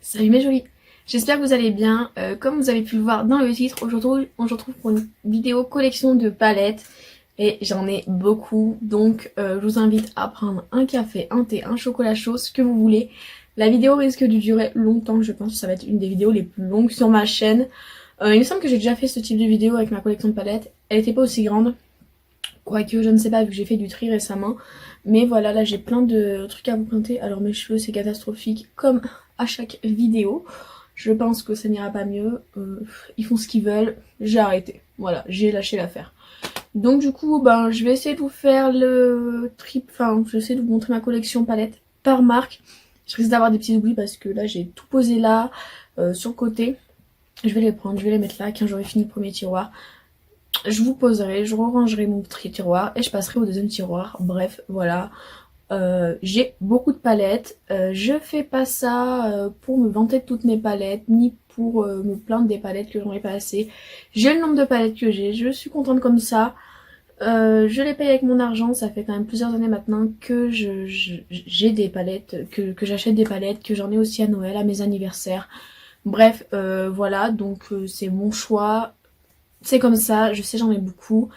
Salut mes jolis, j'espère que vous allez bien. Comme vous avez pu le voir dans le titre, aujourd'hui on se retrouve pour une vidéo collection de palettes et j'en ai beaucoup, donc je vous invite à prendre un café, un thé, un chocolat chaud, ce que vous voulez. La vidéo risque de durer longtemps, je pense que ça va être une des vidéos les plus longues sur ma chaîne. Il me semble que j'ai déjà fait ce type de vidéo avec ma collection de palettes, elle était pas aussi grande, quoique je ne sais pas vu que j'ai fait du tri récemment. Mais voilà, là j'ai plein de trucs à vous présenter. Alors mes cheveux c'est catastrophique comme à chaque vidéo. Je pense que ça n'ira pas mieux. Ils font ce qu'ils veulent. J'ai arrêté. Voilà, j'ai lâché l'affaire. Donc du coup, ben je vais essayer de vous faire le trip. Enfin, je vais essayer de vous montrer ma collection palette par marque. Je risque d'avoir des petits oublis parce que là j'ai tout posé là, sur le côté. Je vais les prendre, je vais les mettre là quand j'aurai fini le premier tiroir. Je vous poserai, je rangerai mon tiroir et je passerai au deuxième tiroir. Bref, voilà. J'ai beaucoup de palettes. Je fais pas ça pour me vanter de toutes mes palettes, ni pour me plaindre des palettes que j'en ai pas assez. J'ai le nombre de palettes que j'ai, je suis contente comme ça. Je les paye avec mon argent, ça fait quand même plusieurs années maintenant que j'ai des palettes, que j'achète des palettes, que j'en ai aussi à Noël, à mes anniversaires. Bref, voilà, donc c'est mon choix. C'est comme ça, je sais j'en ai beaucoup.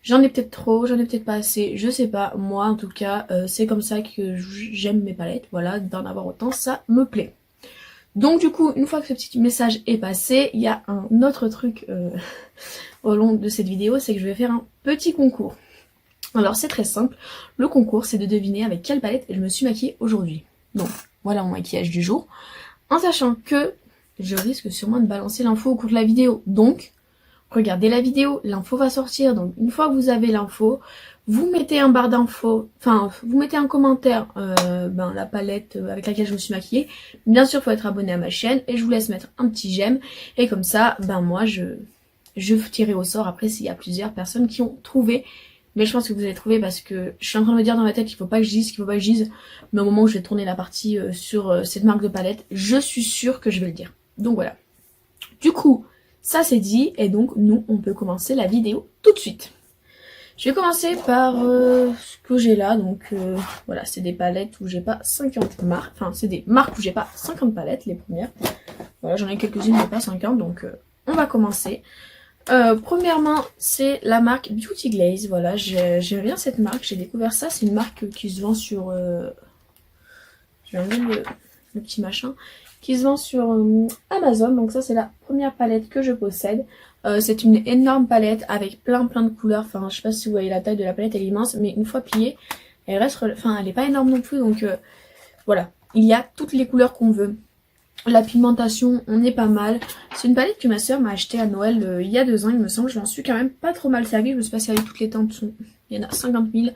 J'en ai peut-être trop, j'en ai peut-être pas assez, je sais pas. Moi en tout cas, c'est comme ça que j'aime mes palettes. Voilà, d'en avoir autant, ça me plaît. Donc du coup, une fois que ce petit message est passé, il y a un autre truc au long de cette vidéo, c'est que je vais faire un petit concours. Alors c'est très simple, le concours c'est de deviner avec quelle palette je me suis maquillée aujourd'hui. Donc voilà mon maquillage du jour. En sachant que je risque sûrement de balancer l'info au cours de la vidéo. Donc regardez la vidéo, l'info va sortir, donc une fois que vous avez l'info, vous mettez un barre d'infos, enfin vous mettez un commentaire, la palette avec laquelle je me suis maquillée. Bien sûr, il faut être abonné à ma chaîne et je vous laisse mettre un petit j'aime et comme ça, moi je tirerai au sort après s'il y a plusieurs personnes qui ont trouvé. Mais je pense que vous allez trouver parce que je suis en train de me dire dans ma tête qu'il faut pas que je dise, qu'il faut pas que je dise. Mais au moment où je vais tourner la partie sur cette marque de palette, je suis sûre que je vais le dire. Donc voilà. Du coup, ça c'est dit et donc nous on peut commencer la vidéo tout de suite. Je vais commencer par ce que j'ai là, donc voilà, c'est des palettes où j'ai pas 50 marques, enfin c'est des marques où j'ai pas 50 palettes, les premières. Voilà, j'en ai quelques-unes mais pas 50, donc on va commencer. Premièrement, c'est la marque Beauty Glaze, voilà, j'aime bien cette marque, j'ai découvert ça, c'est une marque qui se vend sur... je vais enlever le petit machin, qui se vend sur Amazon, donc ça c'est la première palette que je possède. C'est une énorme palette avec plein de couleurs, enfin je sais pas si vous voyez la taille de la palette, elle est immense, mais une fois pliée, elle reste, enfin elle est pas énorme non plus, donc voilà, il y a toutes les couleurs qu'on veut. La pigmentation, on est pas mal. C'est une palette que ma soeur m'a achetée à Noël il y a 2 ans, il me semble. Je m'en suis quand même pas trop mal servie. Je me suis pas servie toutes les teintes. Il y en a 50 000.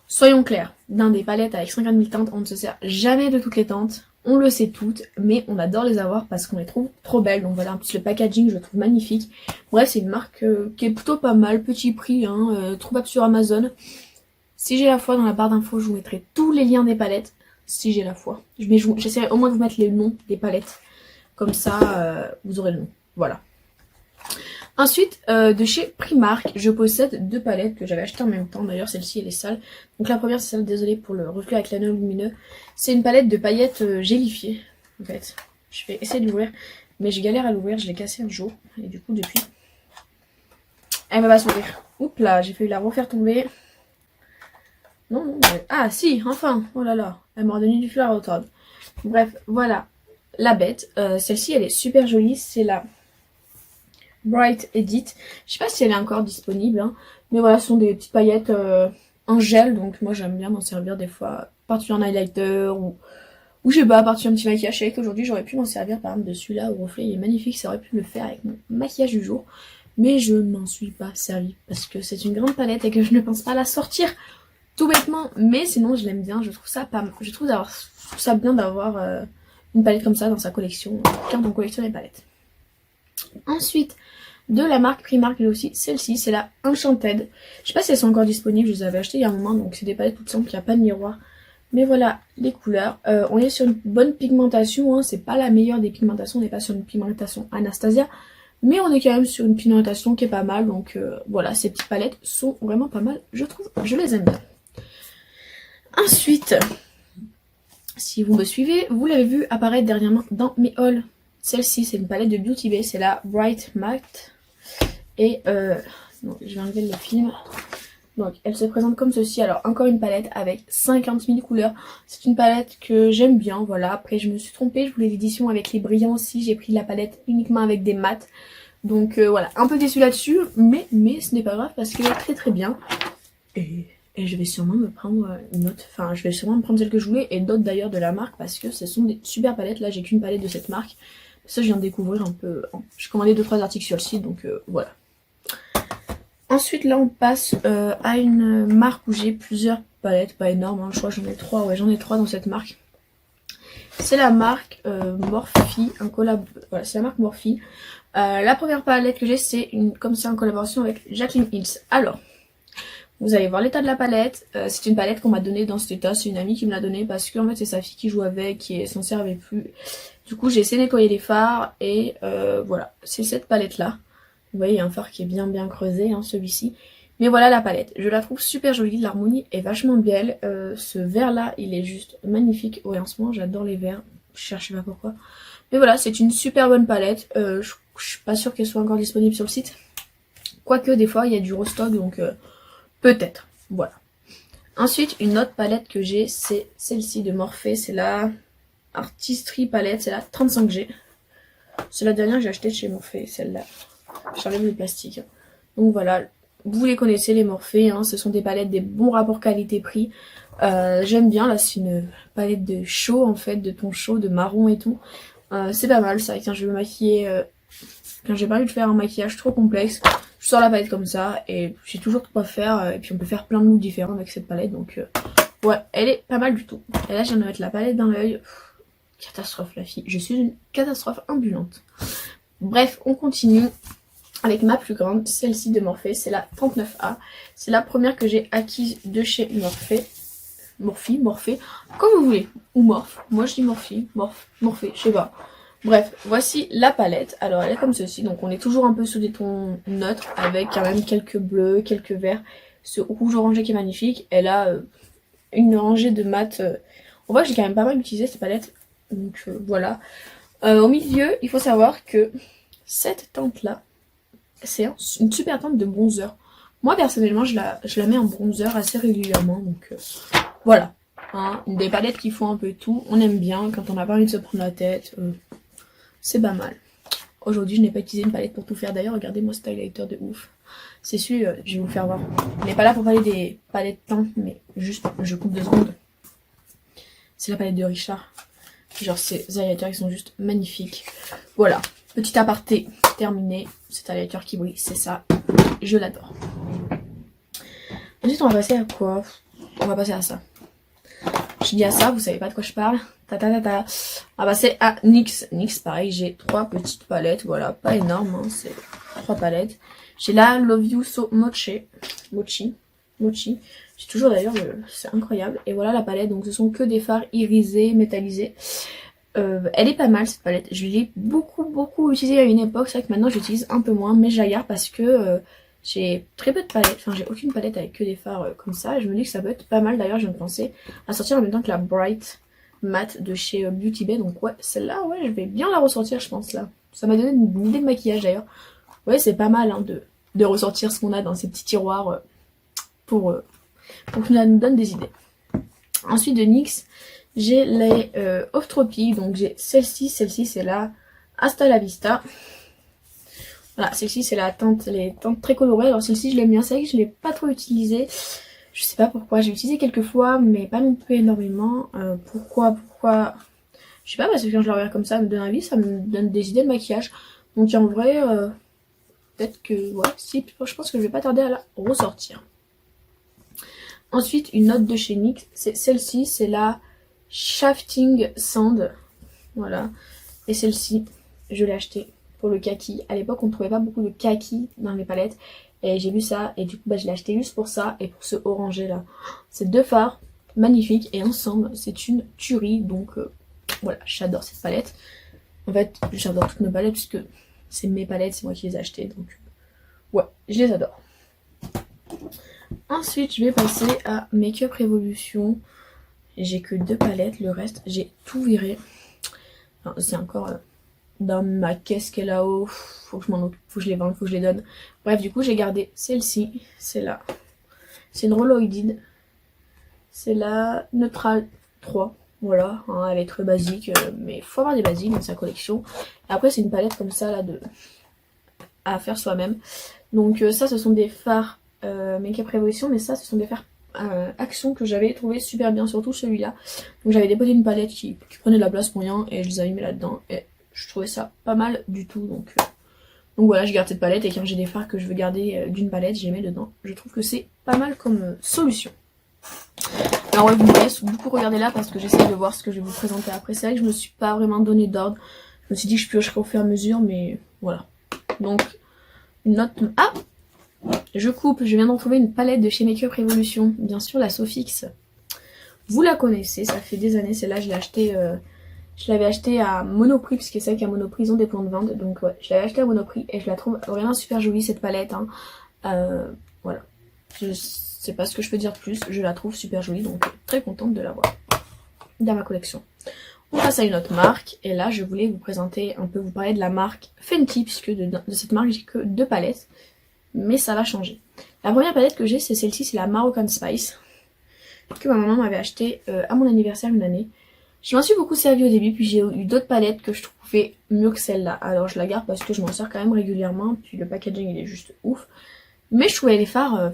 Soyons clairs, dans des palettes avec 50 000 teintes, on ne se sert jamais de toutes les teintes. On le sait toutes, mais on adore les avoir parce qu'on les trouve trop belles. Donc voilà, en plus le packaging, je le trouve magnifique. Bref, c'est une marque qui est plutôt pas mal. Petit prix, trouvable sur Amazon. Si j'ai la foi, dans la barre d'infos, je vous mettrai tous les liens des palettes. Si j'ai la foi. J'essaierai au moins de vous mettre les noms des palettes. Comme ça, vous aurez le nom. Voilà. Ensuite, de chez Primark, je possède 2 palettes que j'avais achetées en même temps. D'ailleurs, celle-ci, elle est sale. Donc la première, c'est celle, désolée pour le reflet avec l'anneau lumineux. C'est une palette de paillettes gélifiées, en fait. Je vais essayer de l'ouvrir. Mais je galère à l'ouvrir, je l'ai cassée un jour. Et du coup, depuis, elle va pas s'ouvrir. Oups là, j'ai failli la refaire tomber. Non, ah si, enfin, oh là là, elle m'a redonné du fil à retordre. Bref, voilà, la bête. Celle-ci, elle est super jolie, c'est la Bright Edit. Je sais pas si elle est encore disponible, hein, mais voilà, ce sont des petites paillettes en gel, donc moi j'aime bien m'en servir des fois, par-dessus un highlighter ou je sais pas, par-dessus un petit maquillage shake. Aujourd'hui, j'aurais pu m'en servir par exemple de celui-là au reflet, il est magnifique, ça aurait pu le faire avec mon maquillage du jour, mais je m'en suis pas servie parce que c'est une grande palette et que je ne pense pas la sortir. Tout bêtement, mais sinon je l'aime bien, je trouve ça pas mal. Je trouve ça bien d'avoir une palette comme ça dans sa collection, quand on collectionne les palettes. Ensuite, de la marque Primark, j'ai aussi celle-ci, c'est la Enchanted. Je sais pas si elles sont encore disponibles, je les avais achetées il y a un moment, donc c'est des palettes toutes simples, il n'y a pas de miroir. Mais voilà les couleurs. On est sur une bonne pigmentation, hein, c'est pas la meilleure des pigmentations, on n'est pas sur une pigmentation Anastasia. Mais on est quand même sur une pigmentation qui est pas mal, donc voilà, ces petites palettes sont vraiment pas mal, je trouve, je les aime bien. Ensuite, Si vous me suivez, vous l'avez vu apparaître dernièrement dans mes hauls. Celle-ci, c'est une palette de Beauty Bay, c'est la Bright Matte. Et donc, je vais enlever le film. Donc elle se présente comme ceci. Alors encore une palette avec 50 000 couleurs. C'est une palette que j'aime bien, voilà. Après je me suis trompée, je voulais l'édition avec les brillants aussi. J'ai pris la palette uniquement avec des mats. Donc voilà, un peu déçue là-dessus. Mais ce n'est pas grave parce qu'elle est très très bien. Et je vais sûrement me prendre une autre. Enfin je vais sûrement me prendre celle que je voulais. Et d'autres d'ailleurs de la marque parce que ce sont des super palettes. Là j'ai qu'une palette de cette marque. Ça je viens de découvrir un peu. J'ai commandé 2-3 articles sur le site donc voilà. Ensuite là on passe à une marque où j'ai plusieurs palettes, pas énormes, hein, je crois que j'en ai 3, ouais j'en ai 3 dans cette marque. C'est la marque Morphe, un collab, voilà c'est la marque Morphe. La première palette que j'ai c'est comme c'est en collaboration avec Jacqueline Hills. Alors, vous allez voir l'état de la palette, c'est une palette qu'on m'a donnée dans cet état, c'est une amie qui me l'a donnée parce que en fait c'est sa fille qui joue avec, qui s'en servait plus. Du coup j'ai essayé de nettoyer les fards et voilà, c'est cette palette là. Vous voyez, il y a un fard qui est bien creusé, hein, celui-ci. Mais voilà la palette. Je la trouve super jolie. L'harmonie est vachement belle. Ce vert-là, il est juste magnifique. Ouais, en ce moment, j'adore les verts. Je cherche pas pourquoi. Mais voilà, c'est une super bonne palette. Je suis pas sûre qu'elle soit encore disponible sur le site. Quoique, des fois, il y a du restock, donc peut-être. Voilà. Ensuite, une autre palette que j'ai, c'est celle-ci de Morphe. C'est la Artistry palette. C'est la 35G. C'est la dernière que j'ai achetée chez Morphe, celle-là. J'enlève le plastique. Donc voilà, vous les connaissez les Morphe, hein, ce sont des palettes des bons rapports qualité-prix. J'aime bien, là c'est une palette de chaud en fait, de ton chaud, de marron et tout. C'est pas mal ça, quand je vais me maquiller, quand j'ai pas envie de faire un maquillage trop complexe, je sors la palette comme ça et j'ai toujours de quoi faire. Et puis on peut faire plein de looks différents avec cette palette, donc ouais, elle est pas mal du tout. Et là je viens de mettre la palette dans l'œil. Catastrophe la fille, je suis une catastrophe ambulante. Bref, on continue avec ma plus grande, celle-ci de Morphe, c'est la 39A. C'est la première que j'ai acquise de chez Morphe. Morphe, comme vous voulez. Ou Morphe. Moi je dis Morphe, Morphe, je sais pas. Bref, voici la palette. Alors elle est comme ceci, donc on est toujours un peu sous des tons neutres, avec quand même quelques bleus, quelques verts. Ce rouge orangé qui est magnifique. Elle a une rangée de mat. On voit que j'ai quand même pas mal utilisé cette palette. Donc voilà. Au milieu, il faut savoir que cette teinte-là, c'est une super teinte de bronzer. Moi personnellement je la mets en bronzer assez régulièrement. Donc voilà. Hein, des palettes qui font un peu tout. On aime bien quand on n'a pas envie de se prendre la tête. C'est pas mal. Aujourd'hui je n'ai pas utilisé une palette pour tout faire. D'ailleurs regardez moi cet highlighter de ouf. C'est celui, je vais vous faire voir. On n'est pas là pour parler des palettes teintes. Mais juste je coupe 2 secondes. C'est la palette de Richard. Genre ces highlighters ils sont juste magnifiques. Voilà. Petit aparté terminé. Cet highlighter qui brille, c'est ça. Je l'adore. Ensuite, on va passer à quoi? On va passer à ça. Je dis à ça, vous savez pas de quoi je parle. On va passer à NYX. NYX, pareil, j'ai 3 petites palettes. Voilà, pas énorme, hein, c'est 3 palettes. J'ai la Love You So Mochi. J'ai toujours d'ailleurs, c'est incroyable. Et voilà la palette, donc ce sont que des fards irisés, métallisés. Elle est pas mal cette palette, je l'ai beaucoup utilisée à une époque, c'est vrai que maintenant j'utilise un peu moins, mais je la garde parce que j'ai très peu de palettes, enfin j'ai aucune palette avec que des fards comme ça, et je me dis que ça peut être pas mal. D'ailleurs je viens de penser à sortir en même temps que la Bright Matte de chez Beauty Bay, donc ouais, celle-là, ouais, je vais bien la ressortir je pense là. Ça m'a donné une idée de maquillage d'ailleurs. Ouais, c'est pas mal hein, de ressortir ce qu'on a dans ces petits tiroirs pour que ça nous donne des idées. Ensuite de NYX, j'ai les Off Tropic, donc j'ai celle-ci c'est la Hasta la Vista. Voilà, celle-ci c'est la teinte, les teintes très colorées. Alors celle-ci je l'aime bien, c'est vrai que je l'ai pas trop utilisée. Je sais pas pourquoi, j'ai utilisé quelques fois, mais pas non plus énormément. Pourquoi je sais pas, parce que quand je la regarde comme ça, elle me donne envie, ça me donne des idées de maquillage. Donc en vrai, peut-être que, ouais, si, je pense que je vais pas tarder à la ressortir. Ensuite, une note de chez NYX, c'est celle-ci, c'est la Shafting Sand. Voilà. Et celle-ci, je l'ai achetée pour le kaki. À l'époque, on ne trouvait pas beaucoup de kaki dans les palettes. Et j'ai vu ça, et du coup, bah, je l'ai acheté juste pour ça et pour ce orangé là. C'est 2 fards magnifiques, et ensemble, c'est une tuerie. Donc, voilà, j'adore cette palette. En fait, j'adore toutes mes palettes, puisque c'est mes palettes, c'est moi qui les ai achetées. Donc, ouais, je les adore. Ensuite, je vais passer à Make Up Revolution. j'ai que 2 palettes, le reste j'ai tout viré. Enfin, c'est encore dans ma caisse qui est là-haut, faut que je m'en occupe, faut que je les vende, faut que je les donne. Bref, du coup j'ai gardé celle-ci, c'est là. C'est une Rolloided, c'est la Neutral 3. Voilà, hein, elle est très basique, mais il faut avoir des basiques dans sa collection. Et après c'est une palette comme ça là à faire soi-même. Donc ça ce sont des fards Make-up Revolution, mais ça ce sont des fards Action que j'avais trouvé super bien, surtout celui-là. Donc j'avais déposé une palette qui prenait de la place pour rien et je les avais mis là-dedans et je trouvais ça pas mal du tout. Donc voilà, je garde cette palette et quand j'ai des fards que je veux garder d'une palette, je les mets dedans. Je trouve que c'est pas mal comme solution. Alors ouais, vous me voyez beaucoup regarder là parce que j'essaye de voir ce que je vais vous présenter après. C'est vrai que je me suis pas vraiment donné d'ordre. Je me suis dit que je piocherais au fur et à mesure, mais voilà. Donc, une note... Ah, je coupe, je viens de retrouver une palette de chez Make-up Revolution. Bien sûr, la Sofix. Vous la connaissez, ça fait des années. Celle-là, je l'ai achetée... je l'avais acheté à Monoprix, parce que c'est vrai qu'à Monoprix, ils ont des points de vente. Donc ouais, je l'avais acheté à Monoprix et je la trouve vraiment super jolie, cette palette. Hein. Voilà. Je sais pas ce que je peux dire de plus. Je la trouve super jolie, donc très contente de l'avoir dans ma collection. On passe à une autre marque. Et là, je voulais vous présenter un peu, vous parler de la marque Fenty, puisque de cette marque, j'ai que 2 palettes. Mais ça va changer. La première palette que j'ai, c'est celle-ci, c'est la Moroccan Spice. Que ma maman m'avait acheté à mon anniversaire une année. Je m'en suis beaucoup servi au début, puis j'ai eu d'autres palettes que je trouvais mieux que celle-là. Alors je la garde parce que je m'en sers quand même régulièrement, puis le packaging il est juste ouf. Mais je trouvais les fards,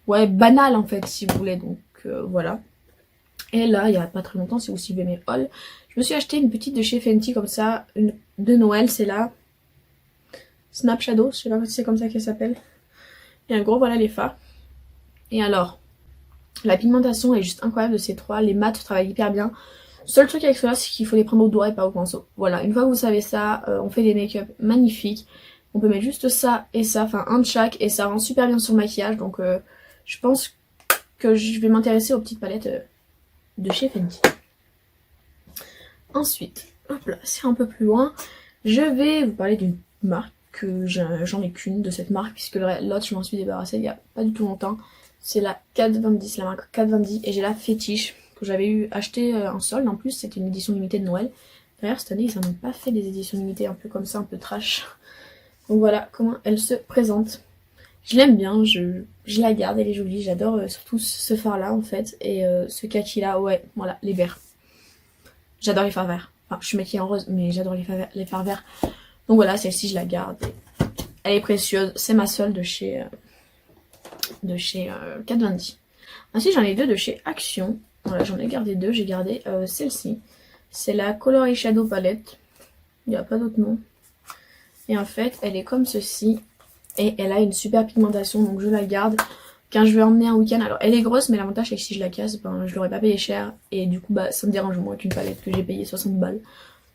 ouais, banal en fait si vous voulez, donc voilà. Et là, il y a pas très longtemps, si vous suivez mes hauls, je me suis acheté une petite de chez Fenty comme ça, une de Noël, c'est la Snap Shadow, je sais pas si c'est comme ça qu'elle s'appelle. Et en gros, voilà les fards. Et alors, la pigmentation est juste incroyable de ces trois. Les mats travaillent hyper bien. Seul truc avec cela, c'est qu'il faut les prendre au doigt et pas au pinceau. Voilà, une fois que vous savez ça, on fait des make-up magnifiques. On peut mettre juste ça et ça, enfin un de chaque, et ça rend super bien sur le maquillage. Donc je pense que je vais m'intéresser aux petites palettes de chez Fenty. Ensuite, hop là, c'est un peu plus loin. Je vais vous parler d'une marque que j'en ai qu'une de cette marque, puisque l'autre je m'en suis débarrassée il y a pas du tout longtemps. C'est la Kat Von D, c'est la marque Kat Von D, et j'ai la Fétiche que j'avais acheté en solde. En plus, c'était une édition limitée de Noël. D'ailleurs, cette année, ils n'en ont pas fait des éditions limitées un peu comme ça, un peu trash. Donc voilà comment elle se présente. Je l'aime bien, je la garde, elle est jolie. J'adore surtout ce fard là en fait, et ce kaki là, ouais, voilà, les verts. J'adore les fards verts. Enfin, je suis maquillée en rose, mais j'adore les fards verts. Donc voilà, celle-ci, je la garde. Elle est précieuse, c'est ma seule de chez Kat Von D. Ensuite, j'en ai deux de chez Action. Voilà, j'en ai gardé deux. J'ai gardé celle-ci. C'est la Color Eyeshadow Palette. Il n'y a pas d'autre nom. Et en fait, elle est comme ceci. Et elle a une super pigmentation, donc je la garde. Quand je vais emmener un week-end, alors elle est grosse, mais l'avantage c'est que si je la casse, ben, je l'aurais pas payé cher. Et du coup, bah, ça me dérange moins qu'une palette que j'ai payé 60 balles.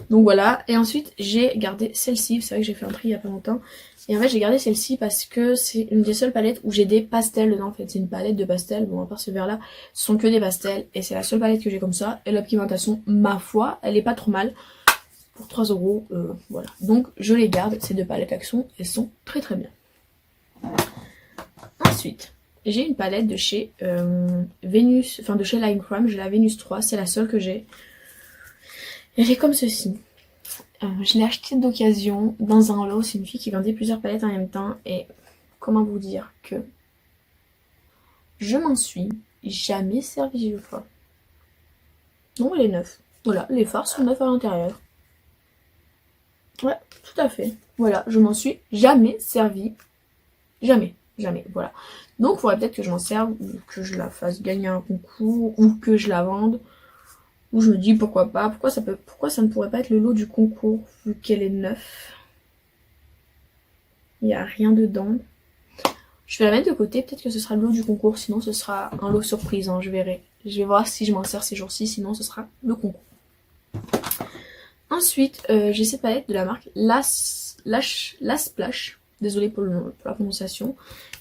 Donc voilà, et ensuite j'ai gardé celle-ci, c'est vrai que j'ai fait un tri il y a pas longtemps. Et en fait j'ai gardé celle-ci parce que c'est une des seules palettes où j'ai des pastels dedans en fait. C'est une palette de pastels, bon à part ce vert là, ce sont que des pastels. Et c'est la seule palette que j'ai comme ça. Et la pigmentation, ma foi, elle est pas trop mal. Pour 3 €, voilà. Donc je les garde, ces deux palettes Action, elles sont très très bien. Ensuite, j'ai une palette de chez Venus, enfin de chez Lime Crime, j'ai la Venus 3, c'est la seule que j'ai. Elle est comme ceci. Je l'ai achetée d'occasion dans un lot. C'est une fille qui vendait plusieurs palettes en même temps. Et comment vous dire que je m'en suis jamais servi, je crois. Non, elle est neuve. Voilà, les fards sont neufs à l'intérieur. Ouais, tout à fait. Voilà, je m'en suis jamais servi. Jamais, jamais, voilà. Donc, il faudrait peut-être que je m'en serve, ou que je la fasse gagner un concours, ou que je la vende. Où je me dis pourquoi pas, pourquoi ça ne pourrait pas être le lot du concours vu qu'elle est neuve. Il n'y a rien dedans. Je vais la mettre de côté, peut-être que ce sera le lot du concours, sinon ce sera un lot surprise, hein, je verrai. Je vais voir si je m'en sers ces jours-ci, sinon ce sera le concours. Ensuite, j'ai cette palette de la marque Las Splash. Désolée pour la prononciation.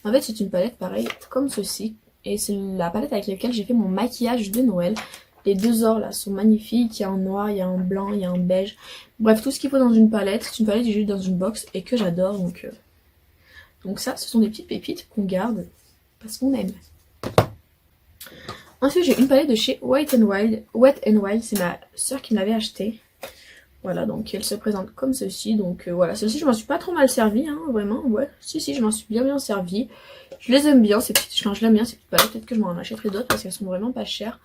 En fait, c'est une palette pareille comme ceci. Et c'est la palette avec laquelle j'ai fait mon maquillage de Noël. Les deux ors là sont magnifiques, il y a un noir, il y a un blanc, il y a un beige. Bref, tout ce qu'il faut dans une palette. C'est une palette que j'ai eu dans une box et que j'adore. Donc ça, ce sont des petites pépites qu'on garde parce qu'on aime. Ensuite j'ai une palette de chez Wet n Wild, c'est ma soeur qui me l'avait achetée. Voilà, donc elle se présente comme ceci. Donc voilà, celle-ci je m'en suis pas trop mal servie, hein, vraiment, ouais. Si, je m'en suis bien servie. Je les aime bien, ces petites, quand je l'aime bien, ces petites palettes. Peut-être que je m'en achèterai d'autres parce qu'elles sont vraiment pas chères.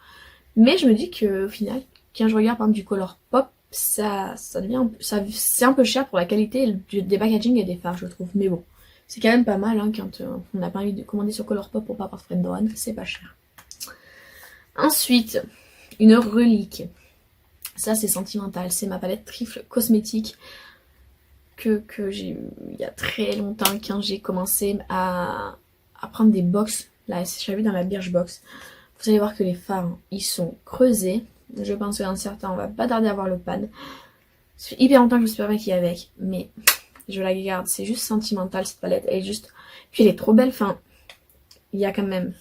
Mais je me dis que au final, quand je regarde par exemple du Colourpop, ça devient, c'est un peu cher pour la qualité des packaging et des fards, je trouve. Mais bon, c'est quand même pas mal, hein, quand on n'a pas envie de commander sur Colourpop pour pas avoir de frais de douane, c'est pas cher. Ensuite, une relique. Ça c'est sentimental, c'est ma palette Trifle cosmétique que j'ai eu il y a très longtemps quand j'ai commencé à prendre des box. Là, j'avais dans la Birchbox. Vous allez voir que les fards, ils sont creusés. Je pense qu'un certain, on va pas tarder à voir le pad. Ça fait hyper longtemps que je me suis pas maquillée avec, mais je la garde. C'est juste sentimental cette palette. Elle est juste, puis elle est trop belle. Enfin, il y a quand même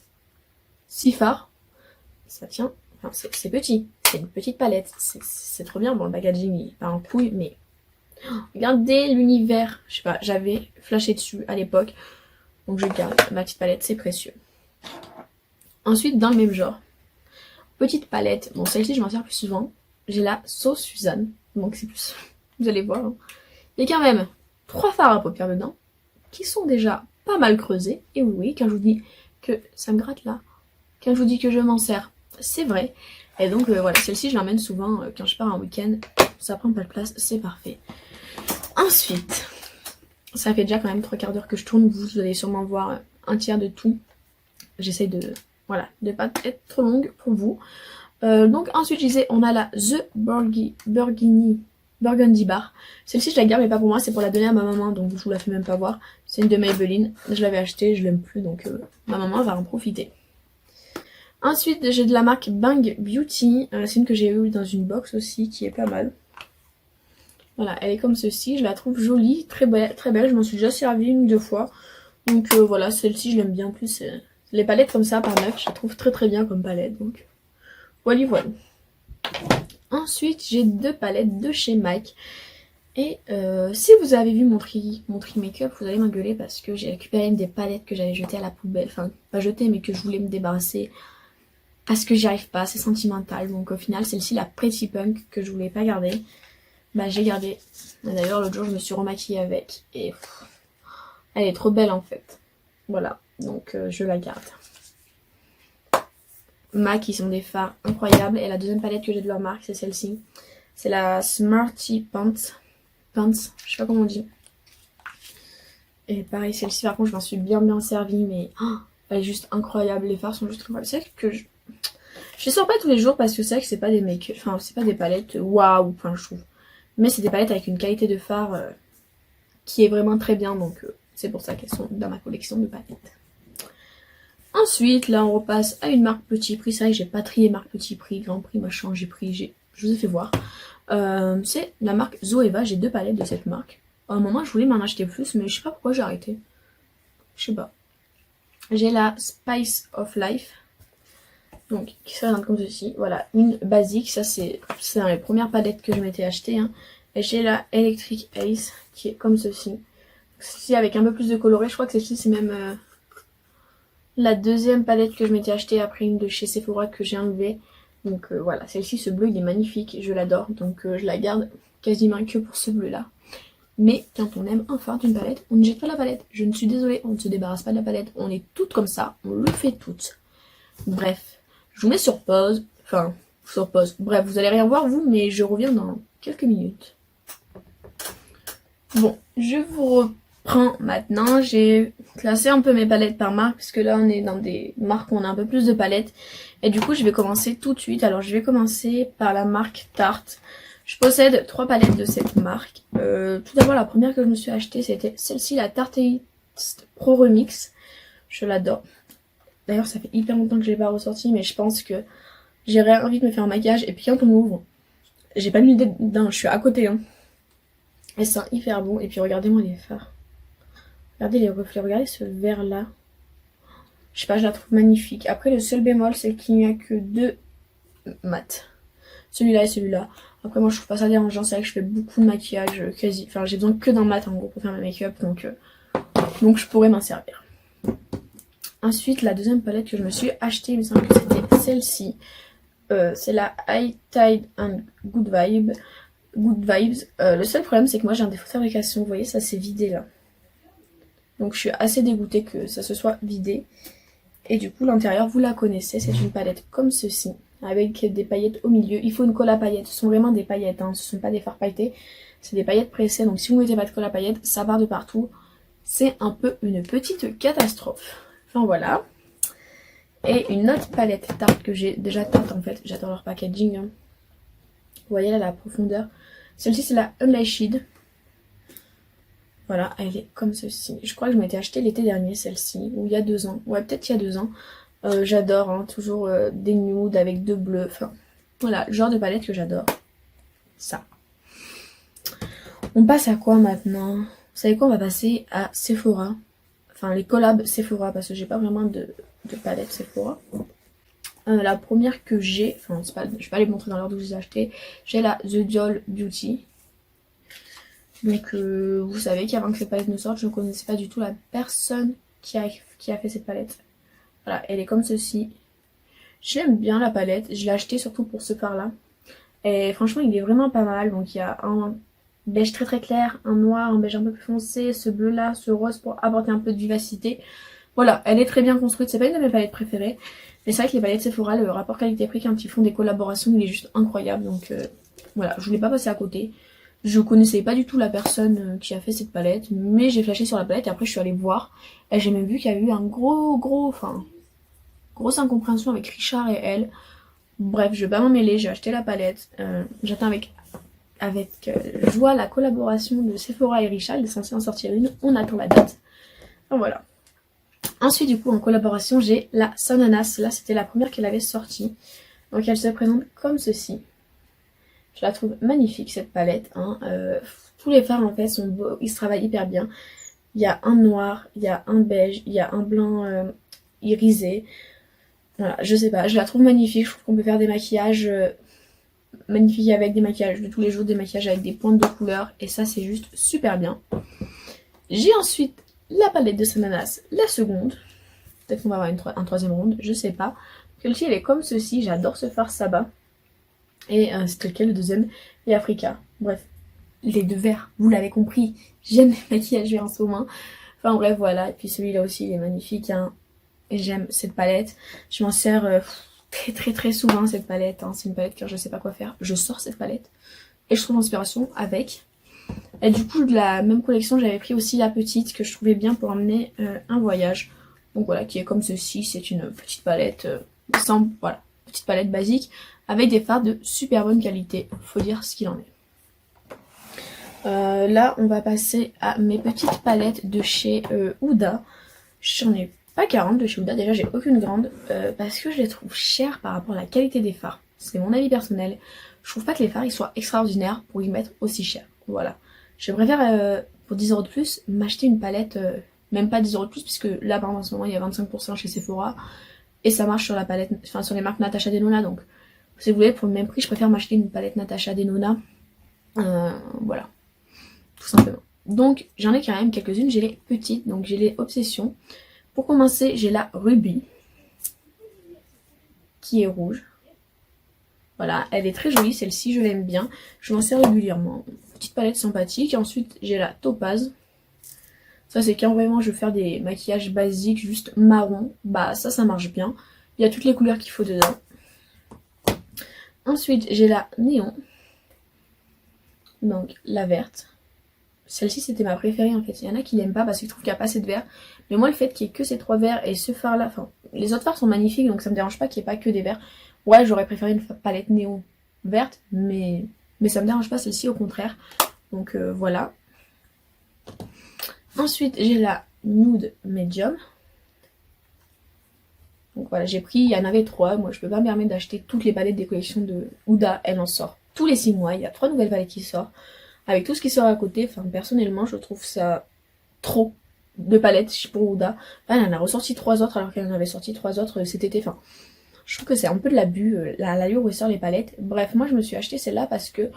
6 fards. Ça tient. Enfin, c'est petit. C'est une petite palette. C'est trop bien. Bon, le packaging il part en couille, mais regardez l'univers. Je sais pas, j'avais flashé dessus à l'époque. Donc je garde ma petite palette, c'est précieux. Ensuite, dans le même genre, petite palette. Bon, celle-ci, je m'en sers plus souvent. J'ai la Sauce Suzanne. Donc c'est plus... Vous allez voir. Hein. Il y a quand même 3 fards à paupières dedans. Qui sont déjà pas mal creusés. Et oui, quand je vous dis que ça me gratte là. Quand je vous dis que je m'en sers, c'est vrai. Et donc voilà, celle-ci, je l'emmène souvent quand je pars en week-end. Ça prend pas de place, c'est parfait. Ensuite, ça fait déjà quand même 3 quarts d'heure que je tourne. Vous allez sûrement voir un tiers de tout. J'essaie de... Voilà, de pas être trop longue pour vous. Donc ensuite je disais, on a la The Burgundy Bar. Celle-ci je la garde mais pas pour moi, c'est pour la donner à ma maman, donc je vous la fais même pas voir. C'est une de Maybelline, je l'avais achetée, je l'aime plus, donc ma maman va en profiter. Ensuite j'ai de la marque Bang Beauty, c'est une que j'ai eue dans une box aussi, qui est pas mal. Voilà, elle est comme ceci, je la trouve jolie, très belle, je m'en suis déjà servi une ou deux fois. Donc voilà, celle-ci je l'aime bien, en plus les palettes comme ça par neuf, je la trouve très bien comme palette, donc voilà. Ensuite, j'ai 2 palettes de chez MAC. Et si vous avez vu mon tri make-up, vous allez m'engueuler parce que j'ai récupéré une des palettes que j'avais jetées à la poubelle. Enfin, pas jetées, mais que je voulais me débarrasser. Parce que j'y arrive pas, c'est sentimental. Donc au final, celle-ci, la Pretty Punk, que je voulais pas garder, bah j'ai gardé. D'ailleurs, l'autre jour, je me suis remaquillée avec. Et elle est trop belle en fait. Voilà, donc je la garde. MAC, ils sont des fards incroyables. Et la deuxième palette que j'ai de leur marque, c'est celle-ci. C'est la Smarty Pants. Je sais pas comment on dit. Et pareil, celle-ci, par contre, je m'en suis bien servie. Mais elle est juste incroyable. Les fards sont juste incroyables. C'est vrai que je les sors pas tous les jours parce que c'est vrai que c'est pas des make-up. Enfin, c'est pas des palettes waouh, enfin, je trouve. Mais c'est des palettes avec une qualité de fard qui est vraiment très bien. Donc, c'est pour ça qu'elles sont dans ma collection de palettes. Ensuite, là, on repasse à une marque petit prix. C'est vrai que j'ai pas trié marque petit prix, grand prix, machin, j'ai pris, je vous ai fait voir. C'est la marque Zoeva. J'ai 2 palettes de cette marque. À un moment, je voulais m'en acheter plus, mais je sais pas pourquoi j'ai arrêté. Je sais pas. J'ai la Spice of Life. Donc, qui se présente comme ceci. Voilà, une basique. Ça, c'est dans les premières palettes que je m'étais achetée. Hein. Et j'ai la Electric Ace, qui est comme ceci. Celle-ci avec un peu plus de coloré. Je crois que celle-ci, c'est même... la deuxième palette que je m'étais achetée après une de chez Sephora que j'ai enlevée. Donc voilà, celle-ci, ce bleu il est magnifique, je l'adore. Donc je la garde quasiment que pour ce bleu là. Mais quand on aime un fard d'une palette, on ne jette pas la palette. Je ne suis désolée, on ne se débarrasse pas de la palette. On est toutes comme ça, on le fait toutes. Bref, je vous mets sur pause. Enfin, sur pause. Bref, vous allez rien voir vous, mais je reviens dans quelques minutes. Bon, je vous reprends maintenant. J'ai classé un peu mes palettes par marque, puisque là on est dans des marques où on a un peu plus de palettes. Et du coup je vais commencer tout de suite. Alors je vais commencer par la marque Tarte. Je possède 3 palettes de cette marque. Tout d'abord la première que je me suis achetée, c'était celle-ci, la Tarte Pro Remix. Je l'adore. D'ailleurs ça fait hyper longtemps que je l'ai pas ressorti, mais je pense que j'aurais envie de me faire un maquillage. Et puis quand on m'ouvre, j'ai pas mis dedans, je suis à côté. Hein. Et c'est hyper bon. Et puis regardez-moi les fards. Regardez les reflets, regardez ce vert là. Je sais pas, je la trouve magnifique. Après le seul bémol c'est qu'il n'y a que 2 mat. Celui-là et celui-là. Après moi je trouve pas ça dérangeant, c'est vrai que je fais beaucoup de maquillage quasi. Enfin j'ai besoin que d'un mat en gros pour faire ma make-up, donc je pourrais m'en servir. Ensuite, la deuxième palette que je me suis achetée, il me semble que c'était celle-ci. C'est la High Tide and Good Vibes. Le seul problème, c'est que moi j'ai un défaut de fabrication. Vous voyez, ça s'est vidé là. Donc je suis assez dégoûtée que ça se soit vidé. Et du coup, l'intérieur, vous la connaissez. C'est une palette comme ceci, avec des paillettes au milieu. Il faut une colle à paillettes. Ce sont vraiment des paillettes, hein. Ce ne sont pas des fards pailletés. C'est des paillettes pressées. Donc si vous mettez pas de colle à paillettes, ça part de partout. C'est un peu une petite catastrophe. Enfin voilà. Et une autre palette Tarte que j'ai déjà Tarte en fait. J'adore leur packaging, hein. Vous voyez là la profondeur. Celle-ci c'est la Unleashed. Voilà, elle est comme ceci. Je crois que je m'étais acheté l'été dernier celle-ci. Ou il y a 2 ans. Ouais, peut-être il y a 2 ans. J'adore, hein, toujours des nudes avec de bleu. Enfin, voilà, le genre de palette que j'adore. Ça. On passe à quoi maintenant? Vous savez quoi, on va passer à Sephora. Enfin, les collabs Sephora, parce que j'ai pas vraiment de palette Sephora. La première que j'ai, enfin, c'est pas, je vais pas les montrer dans l'ordre où je les ai achetées. J'ai la The Doll Beauty. Donc, vous savez qu'avant que cette palette ne sorte, je ne connaissais pas du tout la personne qui a fait cette palette. Voilà, elle est comme ceci. J'aime bien la palette, je l'ai achetée surtout pour ce fard là. Et franchement, il est vraiment pas mal. Donc, il y a un beige très très clair, un noir, un beige un peu plus foncé, ce bleu là, ce rose pour apporter un peu de vivacité. Voilà, elle est très bien construite, c'est pas une de mes palettes préférées. Mais c'est vrai que les palettes Sephora, le rapport qualité-prix quand ils font des collaborations, il est juste incroyable. Donc voilà, je voulais pas passer à côté. Je connaissais pas du tout la personne qui a fait cette palette, mais j'ai flashé sur la palette et après je suis allée voir. Et j'ai même vu qu'il y a eu un grosse incompréhension avec Richard et elle. Bref, je vais pas m'en mêler, j'ai acheté la palette. J'attends avec joie la collaboration de Sephora et Richard, il est censé en sortir une, on attend la date. Enfin, voilà. Ensuite du coup en collaboration j'ai la Sananas, là c'était la première qu'elle avait sortie. Donc elle se présente comme ceci. Je la trouve magnifique cette palette, hein. Tous les fards en fait sont beaux, ils se travaillent hyper bien. Il y a un noir, il y a un beige, il y a un blanc irisé. Voilà, je sais pas, je la trouve magnifique, je trouve qu'on peut faire des maquillages magnifiques avec des maquillages de tous les jours, des maquillages avec des pointes de couleur et ça c'est juste super bien. J'ai ensuite la palette de Sananas, la seconde. Peut-être qu'on va avoir un troisième round, je sais pas. Celle-ci elle est comme ceci, j'adore ce fard Saba. Et c'était lequel le deuxième? Et Africa. Bref, les deux verts, vous l'avez compris. J'aime les maquillages verts en ce moment. Enfin bref, voilà. Et puis celui-là aussi, il est magnifique, hein. Et j'aime cette palette. Je m'en sers très souvent, cette palette, hein. C'est une palette car je sais pas quoi faire. Je sors cette palette. Et je trouve l'inspiration avec. Et du coup, de la même collection, j'avais pris aussi la petite que je trouvais bien pour emmener un voyage. Donc voilà, qui est comme ceci. C'est une petite palette voilà, petite palette basique avec des fards de super bonne qualité. Faut dire ce qu'il en est. Là, on va passer à mes petites palettes de chez Huda. J'en ai pas 40 de chez Huda. Déjà, j'ai aucune grande parce que je les trouve chères par rapport à la qualité des fards. C'est mon avis personnel. Je trouve pas que les fards ils soient extraordinaires pour y mettre aussi cher. Voilà. Je préfère pour 10 € de plus m'acheter une palette, même pas 10 € de plus, puisque là par exemple en ce moment il y a 25% chez Sephora et ça marche sur la palette, enfin sur les marques Natasha Denona. Donc si vous voulez pour le même prix, je préfère m'acheter une palette Natasha Denona. Voilà, tout simplement. Donc j'en ai quand même quelques-unes, j'ai les petites, donc j'ai les Obsessions. Pour commencer, j'ai la Ruby qui est rouge. Voilà, elle est très jolie celle-ci, je l'aime bien. Je m'en sers régulièrement. Petite palette sympathique. Et ensuite, j'ai la Topaz. Ça, c'est quand vraiment je veux faire des maquillages basiques, juste marron. Bah, ça marche bien. Il y a toutes les couleurs qu'il faut dedans. Ensuite, j'ai la Néon. Donc, la verte. Celle-ci, c'était ma préférée en fait. Il y en a qui l'aiment pas parce qu'ils trouvent qu'il n'y a pas assez de vert. Mais moi, le fait qu'il n'y ait que ces 3 verts et ce fard-là... Enfin, les autres fards sont magnifiques, donc ça me dérange pas qu'il n'y ait pas que des verts. Ouais, j'aurais préféré une palette néon verte, mais ça me dérange pas, celle-ci au contraire. Donc voilà. Ensuite, j'ai la Nude Medium. Donc voilà, j'ai pris, il y en avait 3. Moi, je peux pas me permettre d'acheter toutes les palettes des collections de Huda. Elle en sort tous les 6 mois. Il y a 3 nouvelles palettes qui sortent. Avec tout ce qui sort à côté, enfin personnellement, je trouve ça trop de palettes pour Huda. Là, elle en a ressorti 3 autres alors qu'elle en avait sorti 3 autres cet été. Enfin, je trouve que c'est un peu de l'abus, l'allure où elle sort les palettes. Bref, moi je me suis acheté celle-là parce que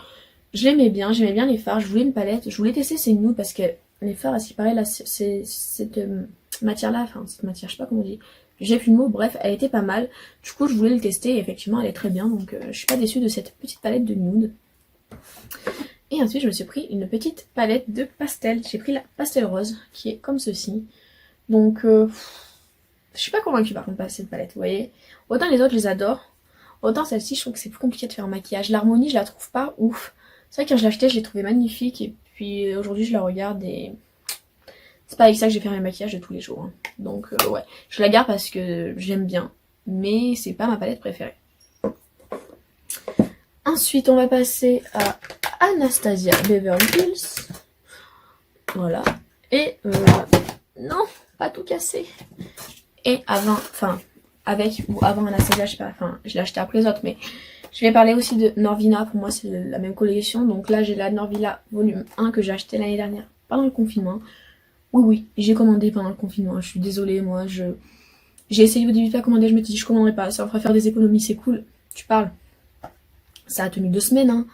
j'aimais bien les fards. Je voulais une palette, je voulais tester ces nudes parce que les fards, à ce qui paraît, là, cette matière-là, enfin cette matière, je sais pas comment on dit, j'ai plus le mot, bref, elle était pas mal. Du coup, je voulais le tester et effectivement, elle est très bien, donc je suis pas déçue de cette petite palette de nude. Et ensuite, je me suis pris une petite palette de pastel. J'ai pris la pastel rose, qui est comme ceci. Donc, je suis pas convaincue par contre par cette palette, vous voyez. Autant les autres, je les adore. Autant celle-ci, je trouve que c'est plus compliqué de faire un maquillage. L'harmonie, je la trouve pas ouf. C'est vrai que quand je l'ai achetée, je l'ai trouvée magnifique. Et puis aujourd'hui, je la regarde et c'est pas avec ça que je vais faire mes maquillages de tous les jours. Hein. Donc, ouais, je la garde parce que j'aime bien. Mais c'est pas ma palette préférée. Ensuite, on va passer à Anastasia Beverly Hills. Voilà. Et non, pas tout cassé. Et avant Anastasia, je sais pas, enfin, je l'ai acheté après les autres, mais je vais parler aussi de Norvina. Pour moi, c'est la même collection. Donc là, j'ai la Norvina volume 1 que j'ai acheté l'année dernière pendant le confinement. Oui, j'ai commandé pendant le confinement. Je suis désolée, moi, j'ai essayé au début de pas commander. Je me suis dit, je commanderai pas. Ça me fera faire des économies, c'est cool. Tu parles. Ça a tenu 2 semaines, hein.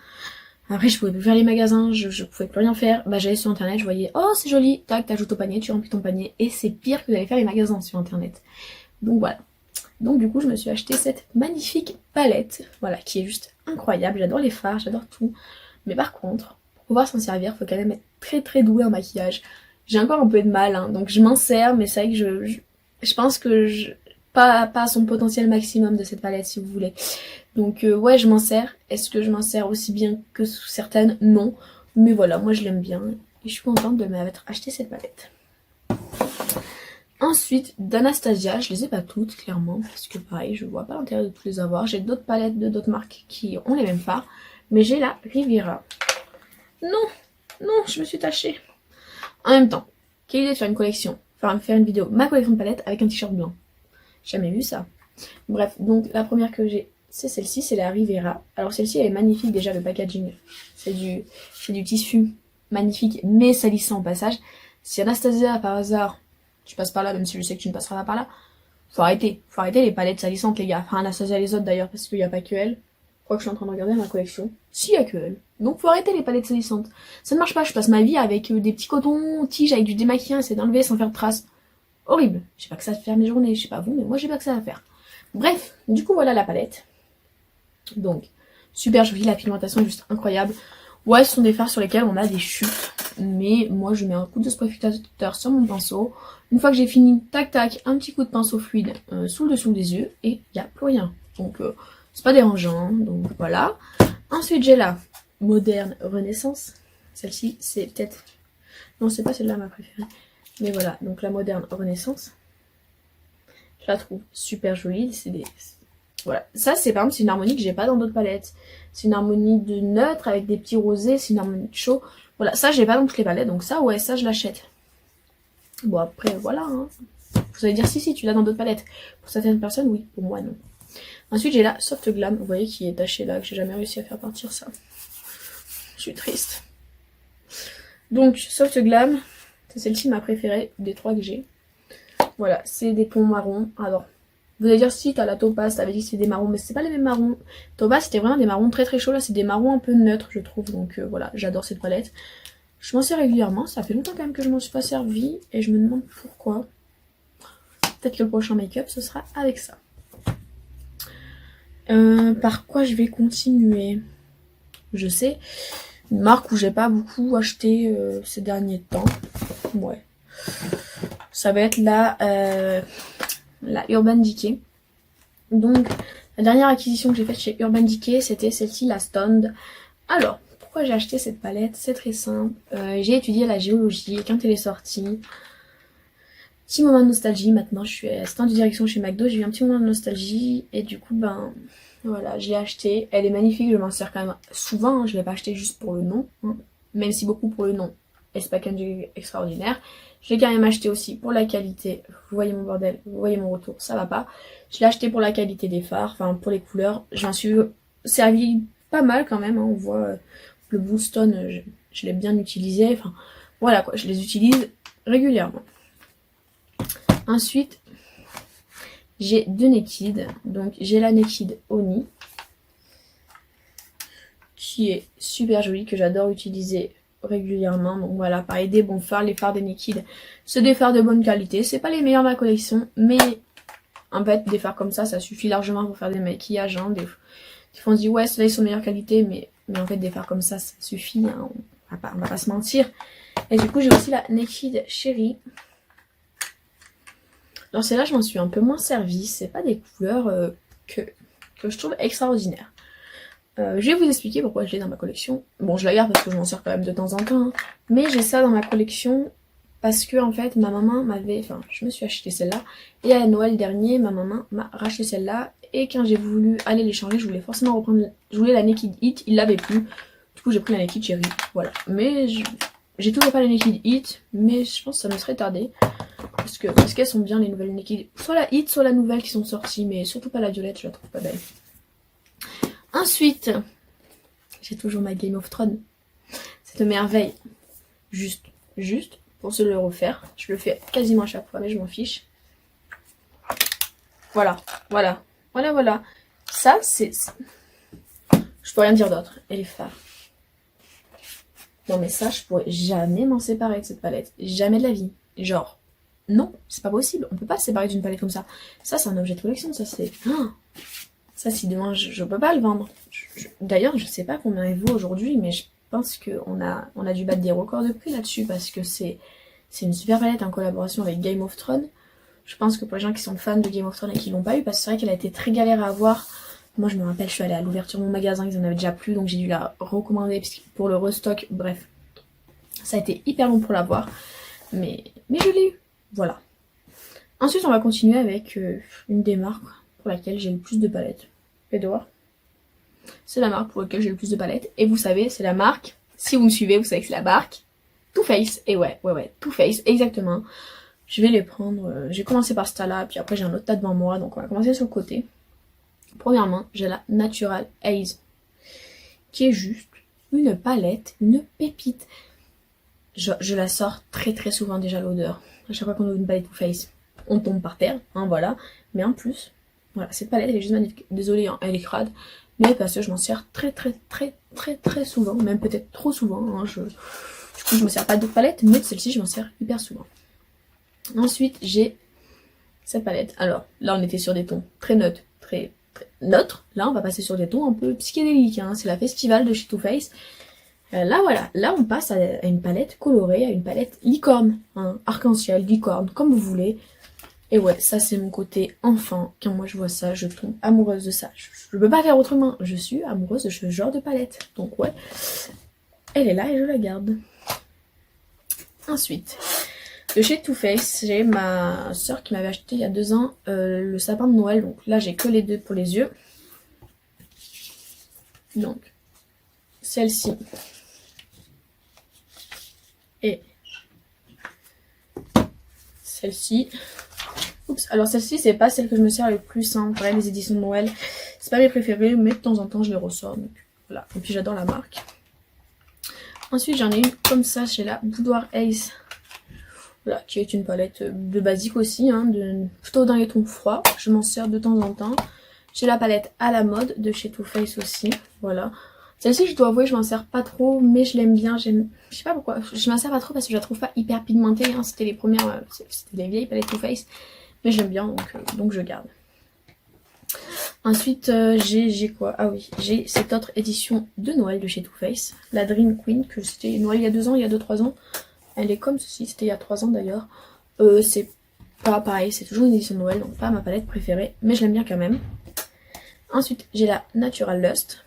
Après, je pouvais plus faire les magasins, je pouvais plus rien faire. Bah, j'allais sur internet, je voyais, oh, c'est joli, tac, t'ajoutes au panier, tu remplis ton panier. Et c'est pire que d'aller faire les magasins sur internet. Donc voilà. Donc du coup, je me suis acheté cette magnifique palette, voilà, qui est juste incroyable. J'adore les fards, j'adore tout. Mais par contre, pour pouvoir s'en servir, faut quand même être très très doué en maquillage. J'ai encore un peu de mal, hein, donc je m'en sers, mais c'est vrai que je pense que pas à son potentiel maximum de cette palette, si vous voulez. Donc ouais, je m'en sers. Est-ce que je m'en sers aussi bien que certaines? Non. Mais voilà, moi je l'aime bien. Et je suis contente de m'avoir acheté cette palette. Ensuite, d'Anastasia, je les ai pas toutes, clairement. Parce que pareil, je vois pas l'intérêt de toutes les avoir. J'ai d'autres palettes de d'autres marques qui ont les mêmes fards. Mais j'ai la Riviera. Non, je me suis tachée. En même temps, quelle idée de faire une collection. Enfin, faire une vidéo, ma collection de palettes avec un t-shirt blanc. J'ai jamais vu ça. Bref, donc la première que j'ai, c'est celle-ci, c'est la Riviera. Alors celle-ci, elle est magnifique déjà, le packaging. C'est du tissu magnifique, mais salissant au passage. Si Anastasia, par hasard, tu passes par là, même si je sais que tu ne passeras pas par là, faut arrêter les palettes salissantes, les gars. Enfin, Anastasia les autres d'ailleurs, parce qu'il n'y a pas que elle. Je crois que je suis en train de regarder ma collection. Si, il n'y a que elle. Donc faut arrêter les palettes salissantes. Ça ne marche pas, je passe ma vie avec des petits cotons tiges, avec du démaquillant, essayer d'enlever sans faire de traces. Horrible. J'ai pas que ça à faire mes journées, je sais pas vous, mais moi j'ai pas que ça à faire. Bref, du coup voilà la palette. Donc, super jolie, la pigmentation est juste incroyable. Ouais, ce sont des fards sur lesquels on a des chutes. Mais moi je mets un coup de spray fixateur sur mon pinceau. Une fois que j'ai fini, tac tac, un petit coup de pinceau fluide sous le dessous des yeux. Et il n'y a plus rien. Donc c'est pas dérangeant. Hein, donc voilà. Ensuite j'ai la Moderne Renaissance. Celle-ci c'est peut-être... Non, c'est pas celle-là ma préférée. Mais voilà, donc la Moderne Renaissance. Je la trouve super jolie. C'est des... Voilà, ça c'est par exemple c'est une harmonie que j'ai pas dans d'autres palettes. C'est une harmonie de neutre avec des petits rosés, c'est une harmonie de chaud. Voilà, ça j'ai pas dans toutes les palettes, donc ça ouais, ça je l'achète. Bon après voilà, hein. Vous allez dire si tu l'as dans d'autres palettes. Pour certaines personnes oui, pour moi non. Ensuite j'ai la Soft Glam, vous voyez qui est tachée là, que j'ai jamais réussi à faire partir ça. Je suis triste. Donc Soft Glam, c'est celle-ci ma préférée des 3 que j'ai. Voilà, c'est des tons marrons. Alors, vous allez dire si t'as la Topaz, t'avais dit que c'était des marrons, mais c'est pas les mêmes marrons. Topaz c'était vraiment des marrons très très chauds, là c'est des marrons un peu neutres je trouve, donc voilà, j'adore cette palette. Je m'en sers régulièrement, ça fait longtemps quand même que je m'en suis pas servi, et je me demande pourquoi. Peut-être que le prochain make-up ce sera avec ça. Par quoi je vais continuer? Je sais, une marque où j'ai pas beaucoup acheté ces derniers temps. Ouais. Ça va être la Urban Decay. Donc, la dernière acquisition que j'ai faite chez Urban Decay, c'était celle-ci, la Stoned. Alors, pourquoi j'ai acheté cette palette? C'est très simple. J'ai étudié la géologie et quand elle est sortie, petit moment de nostalgie. Maintenant, je suis assistante de direction chez McDo. J'ai eu un petit moment de nostalgie et du coup, ben voilà, je l'ai achetée. Elle est magnifique, je m'en sers quand même souvent. Hein. Je l'ai pas achetée juste pour le nom, hein. Même si beaucoup pour le nom. Et c'est packaging extraordinaire. Je l'ai quand même acheté aussi pour la qualité. Vous voyez mon bordel, vous voyez mon retour, ça va pas. Je l'ai acheté pour la qualité des fards, enfin pour les couleurs. J'en suis servi pas mal quand même. Hein. On voit le Blue Stone, je l'ai bien utilisé. Enfin voilà quoi, je les utilise régulièrement. Ensuite, j'ai 2 Naked. Donc j'ai la Naked Oni, qui est super jolie, que j'adore utiliser régulièrement. Donc voilà, pareil, des bons fards, les fards des Naked. C'est des fards de bonne qualité. C'est pas les meilleurs de ma collection, mais en fait, des fards comme ça suffit largement pour faire des maquillages. Hein. Des fois, on se dit, ouais, ceux-là, ils sont de meilleure qualité, mais en fait, des fards comme ça suffit. Hein. On va pas se mentir. Et du coup, j'ai aussi la Naked Cherry. Alors celle-là, je m'en suis un peu moins servie. C'est pas des couleurs que je trouve extraordinaires. Je vais vous expliquer pourquoi je l'ai dans ma collection. Bon, je la garde parce que je m'en sers quand même de temps en temps. Hein. Mais j'ai ça dans ma collection parce que en fait, ma maman m'avait... Enfin, je me suis acheté celle-là. Et à Noël dernier, ma maman m'a racheté celle-là. Et quand j'ai voulu aller les changer, je voulais forcément reprendre... Je voulais la Naked Heat, il l'avait plus. Du coup, j'ai pris la Naked Cherry. Voilà. Mais j'ai toujours pas la Naked Heat. Mais je pense que ça me serait tardé. Parce qu'elles sont bien les nouvelles Naked. Soit la Heat, soit la nouvelle qui sont sorties. Mais surtout pas la violette, je la trouve pas belle. Ensuite, j'ai toujours ma Game of Thrones. Cette merveille. Juste pour se le refaire. Je le fais quasiment à chaque fois, mais je m'en fiche. Voilà. Ça, c'est... Je peux rien dire d'autre. Elle est phare. Non mais ça, je pourrais jamais m'en séparer de cette palette. Jamais de la vie. Genre, non, c'est pas possible. On peut pas se séparer d'une palette comme ça. Ça, c'est un objet de collection. Ça, c'est... Ça, si demain, je peux pas le vendre. D'ailleurs, je sais pas combien il vaut aujourd'hui, mais je pense qu'on a dû battre des records de prix là-dessus, parce que c'est une super palette en collaboration avec Game of Thrones. Je pense que pour les gens qui sont fans de Game of Thrones et qui l'ont pas eu, parce que c'est vrai qu'elle a été très galère à avoir. Moi, je me rappelle, je suis allée à l'ouverture de mon magasin, ils en avaient déjà plus, donc j'ai dû la recommander pour le restock. Bref, ça a été hyper long pour l'avoir, mais je l'ai eu. Voilà. Ensuite, on va continuer avec une des marques pour laquelle j'ai le plus de palettes. Edouard. C'est la marque pour laquelle j'ai le plus de palettes. Et vous savez, c'est la marque, si vous me suivez, vous savez que c'est la marque Too Faced. Et ouais, Too Faced, exactement. Je vais les prendre, j'ai commencé par ce tas-là, puis après j'ai un autre tas devant moi, donc on va commencer sur le côté. Premièrement, j'ai la Natural Haze, qui est juste une palette, une pépite. Je la sors très très souvent déjà l'odeur. À chaque fois qu'on ouvre une palette Too Faced, on tombe par terre, hein, voilà. Mais en plus, voilà, cette palette elle est juste magnifique. Désolée, hein, elle est crade, mais parce que je m'en sers très souvent, même peut-être trop souvent. Hein, du coup, je me sers pas d'autres palettes, mais de celle-ci, je m'en sers hyper souvent. Ensuite, j'ai cette palette. Alors, là, on était sur des tons très neutres, très neutres. Là, on va passer sur des tons un peu psychédéliques. Hein. C'est la Festival de chez Too Faced. Là, voilà. Là, on passe à une palette colorée, à une palette licorne. Hein. Arc-en-ciel, licorne, comme vous voulez. Et ouais, ça, c'est mon côté enfant. Quand moi, je vois ça, je tombe amoureuse de ça. Je peux pas faire autrement. Je suis amoureuse de ce genre de palette. Donc, ouais. Elle est là et je la garde. Ensuite... De chez Too Faced, j'ai ma soeur qui m'avait acheté il y a 2 ans le sapin de Noël. Donc là, j'ai que les deux pour les yeux. Donc, celle-ci. Et celle-ci. Oups, alors celle-ci, c'est pas celle que je me sers le plus. Hein. Pareil, les éditions de Noël, c'est pas mes préférées, mais de temps en temps, je les ressors. Donc voilà. Et puis, j'adore la marque. Ensuite, j'en ai une comme ça chez la Boudoir Ace. Voilà, qui est une palette de basique aussi, hein, plutôt dans les tons froids. Je m'en sers de temps en temps. J'ai la palette à la mode de chez Too Faced aussi. Voilà. Celle-ci, je dois avouer, je m'en sers pas trop, mais je l'aime bien. Je sais pas pourquoi. Je m'en sers pas trop parce que je la trouve pas hyper pigmentée. Hein. C'était les premières, c'était des vieilles palettes Too Faced. Mais j'aime bien, donc je garde. Ensuite, j'ai quoi? Ah oui, j'ai cette autre édition de Noël de chez Too Faced. La Dream Queen, que c'était Noël il y a 2 ans, il y a 2-3 ans. Elle est comme ceci, c'était il y a 3 ans d'ailleurs. C'est pas pareil, c'est toujours une édition de Noël, donc pas ma palette préférée, mais je l'aime bien quand même. Ensuite, j'ai la Natural Lust.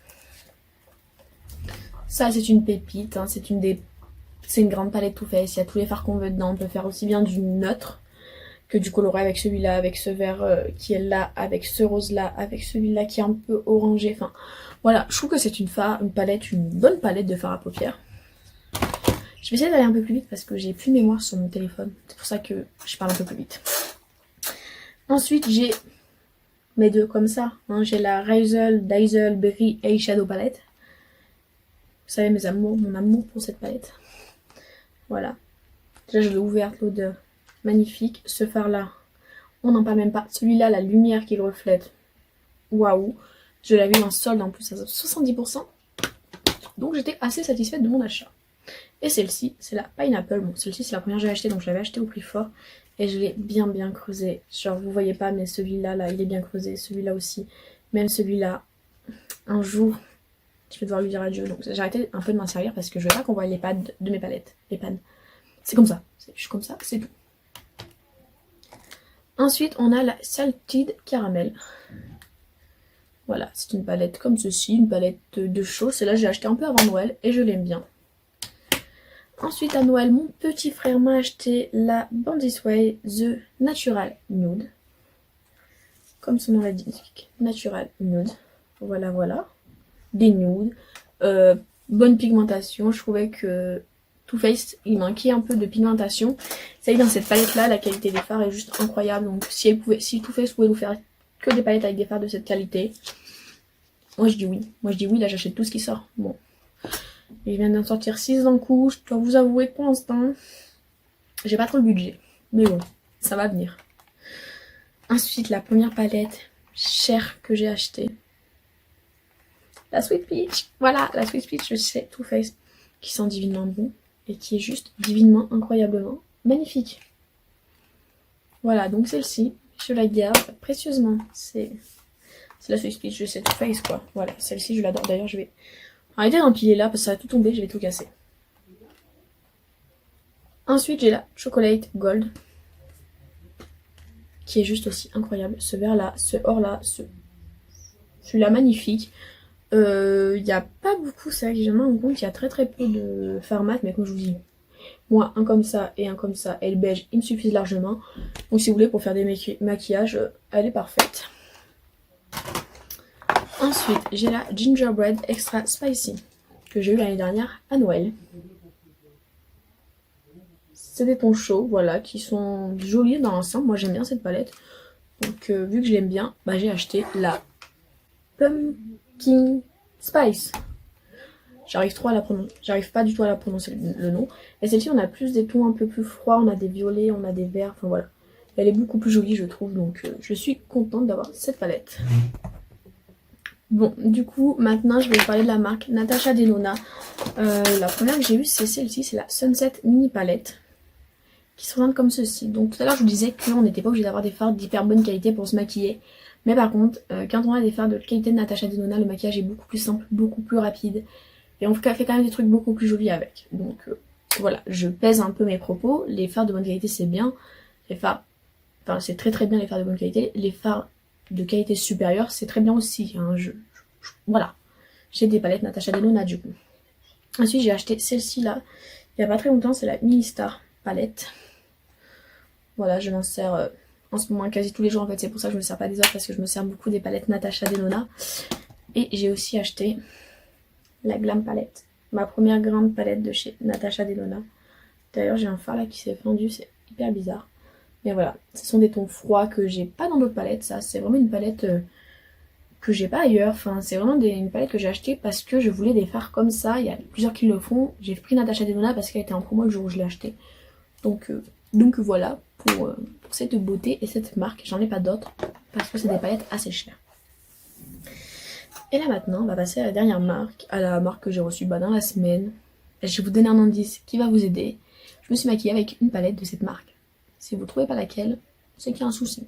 Ça, c'est une pépite, hein, c'est une grande palette Too Faced, il y a tous les fards qu'on veut dedans. On peut faire aussi bien du neutre que du coloré avec celui-là, avec ce vert qui est là, avec ce rose-là, avec celui-là qui est un peu orangé. Enfin, voilà, je trouve que c'est une palette, une bonne palette de fard à paupières. Je vais essayer d'aller un peu plus vite parce que j'ai plus de mémoire sur mon téléphone. C'est pour ça que je parle un peu plus vite. Ensuite, j'ai mes deux comme ça. Hein. J'ai la Razel Dazzle Berry Eyeshadow Palette. Vous savez mes amours, mon amour pour cette palette. Voilà. Déjà, je l'ai ouverte, l'odeur. Magnifique. Ce fard-là, on n'en parle même pas. Celui-là, la lumière qu'il reflète. Waouh. Je l'avais eu en solde en plus à 70%. Donc, j'étais assez satisfaite de mon achat. Et celle-ci, c'est la Pineapple. Bon, celle-ci, c'est la première que j'ai achetée, donc je l'avais achetée au prix fort. Et je l'ai bien creusé. Genre, vous voyez pas, mais celui-là, là, il est bien creusé. Celui-là aussi. Même celui-là, un jour, je vais devoir lui dire adieu. Donc, j'ai arrêté un peu de m'en servir parce que je veux pas qu'on voie les pads de mes palettes. Les pads. C'est comme ça. Je suis comme ça, c'est tout. Ensuite, on a la Salted Caramel. Voilà, c'est une palette comme ceci, une palette de chaud. Celle-là, j'ai acheté un peu avant Noël et je l'aime bien. Ensuite, à Noël, mon petit frère m'a acheté la Bandit Way The Natural Nude. Comme son nom l'indique, Natural Nude. Voilà, voilà. Des nudes. Bonne pigmentation. Je trouvais que Too Faced, il manquait un peu de pigmentation. Ça y est, dans cette palette-là, la qualité des fards est juste incroyable. Donc, si Too Faced pouvait nous faire que des palettes avec des fards de cette qualité, moi je dis oui. Moi je dis oui, là j'achète tout ce qui sort. Bon. Il vient d'en sortir 6 d'un coup. Je dois vous avouer que pour l'instant, j'ai pas trop le budget. Mais bon, ça va venir. Ensuite, la première palette chère que j'ai achetée. La Sweet Peach. Voilà, la Sweet Peach, je sais, Too Faced, qui sent divinement bon. Et qui est juste divinement, incroyablement magnifique. Voilà, donc celle-ci, je la garde précieusement. C'est la Sweet Peach, je sais, Too Faced quoi. Voilà, celle-ci, je l'adore. D'ailleurs, je vais arrêter d'empiler là parce que ça va tout tomber, je vais tout casser. Ensuite, j'ai la Chocolate Gold. Qui est juste aussi incroyable. Ce vert là, ce or là, celui-là magnifique. Il n'y a pas beaucoup, c'est vrai que j'ai jamais rendu compte, il y a très peu de fards mat, mais comme je vous dis, moi un comme ça et un comme ça et le beige, ils me suffisent largement. Donc si vous voulez pour faire des maquillages, elle est parfaite. Ensuite, j'ai la Gingerbread Extra Spicy que j'ai eu l'année dernière à Noël. C'est des tons chauds, voilà, qui sont jolis dans l'ensemble. Moi j'aime bien cette palette. Donc vu que je l'aime bien, bah, j'ai acheté la Pumpkin Spice. J'arrive pas du tout à la prononcer le nom. Et celle-ci, on a plus des tons un peu plus froids, on a des violets, on a des verts, enfin voilà. Elle est beaucoup plus jolie, je trouve, donc je suis contente d'avoir cette palette. Bon, du coup, maintenant, je vais vous parler de la marque Natasha Denona. La première que j'ai eue, c'est celle-ci, c'est la Sunset Mini Palette, qui se présente comme ceci. Donc tout à l'heure, je vous disais qu'on n'était pas obligé d'avoir des fards d'hyper bonne qualité pour se maquiller. Mais par contre, quand on a des fards de qualité de Natasha Denona, le maquillage est beaucoup plus simple, beaucoup plus rapide. Et on fait quand même des trucs beaucoup plus jolis avec. Donc voilà, je pèse un peu mes propos. Les fards de bonne qualité, c'est bien. Les fards, enfin c'est très bien les fards de bonne qualité. Les fards de qualité supérieure, c'est très bien aussi. Hein. Voilà, j'ai des palettes Natasha Denona du coup. Ensuite, j'ai acheté celle-ci là, il n'y a pas très longtemps, c'est la Mini Star palette. Voilà, je m'en sers en ce moment quasi tous les jours en fait. C'est pour ça que je me sers pas des autres parce que je me sers beaucoup des palettes Natasha Denona. Et j'ai aussi acheté la Glam Palette. Ma première grande palette de chez Natasha Denona. D'ailleurs, j'ai un fard là qui s'est fendu, c'est hyper bizarre. Mais voilà, ce sont des tons froids que j'ai pas dans d'autres palettes. Ça, c'est vraiment une palette que j'ai pas ailleurs. Enfin, c'est vraiment une palette que j'ai achetée parce que je voulais des fards comme ça. Il y a plusieurs qui le font. J'ai pris Natasha Denona parce qu'elle était en promo le jour où je l'ai achetée. Donc voilà pour cette beauté et cette marque. J'en ai pas d'autres parce que c'est des palettes assez chères. Et là maintenant, on va passer à la dernière marque, à la marque que j'ai reçue dans la semaine. Je vais vous donner un indice qui va vous aider. Je me suis maquillée avec une palette de cette marque. Si vous ne trouvez pas laquelle, c'est qu'il y a un souci.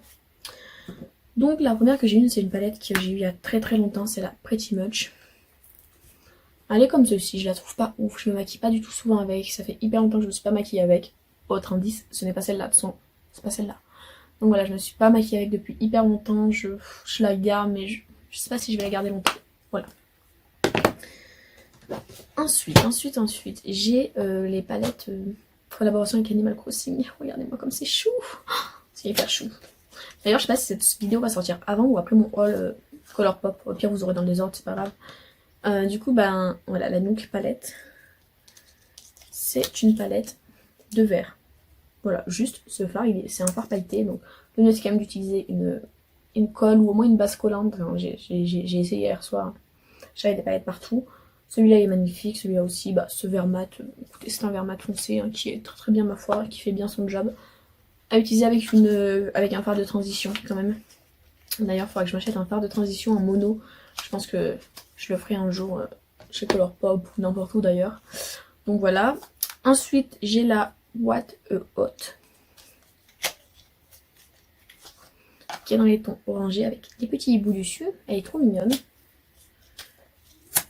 Donc la première que j'ai eue, c'est une palette que j'ai eue il y a très longtemps, c'est la Pretty Much. Elle est comme ceci, je la trouve pas ouf, je me maquille pas du tout souvent avec, ça fait hyper longtemps que je me suis pas maquillée avec. Autre indice, ce n'est pas celle-là, c'est pas celle-là. Donc voilà, je me suis pas maquillée avec depuis hyper longtemps, je la garde, mais je sais pas si je vais la garder longtemps. Voilà. Ensuite, j'ai les palettes collaboration avec Animal Crossing. Regardez-moi comme c'est chou. C'est hyper chou. D'ailleurs, je sais pas si cette vidéo va sortir avant ou après mon haul Colourpop. Au pire, vous aurez dans le désordre, c'est pas grave. Du coup, ben voilà, la Nook palette. C'est une palette de verre. Voilà, juste ce fard, c'est un fard pailleté. Donc, le mieux c'est quand même d'utiliser une colle ou au moins une base collante. Enfin, j'ai essayé hier soir. J'avais des palettes partout. Celui-là est magnifique. Celui-là aussi, bah, ce vert mat. Écoutez, c'est un vert mat foncé hein, qui est très bien ma foi, qui fait bien son job. À utiliser avec un fard de transition quand même. D'ailleurs, il faudra que je m'achète un fard de transition en mono. Je pense que je le ferai un jour chez Colourpop ou n'importe où d'ailleurs. Donc voilà. Ensuite, j'ai la What a Hot, qui est dans les tons orangés avec des petits hiboux dessus. Elle est trop mignonne.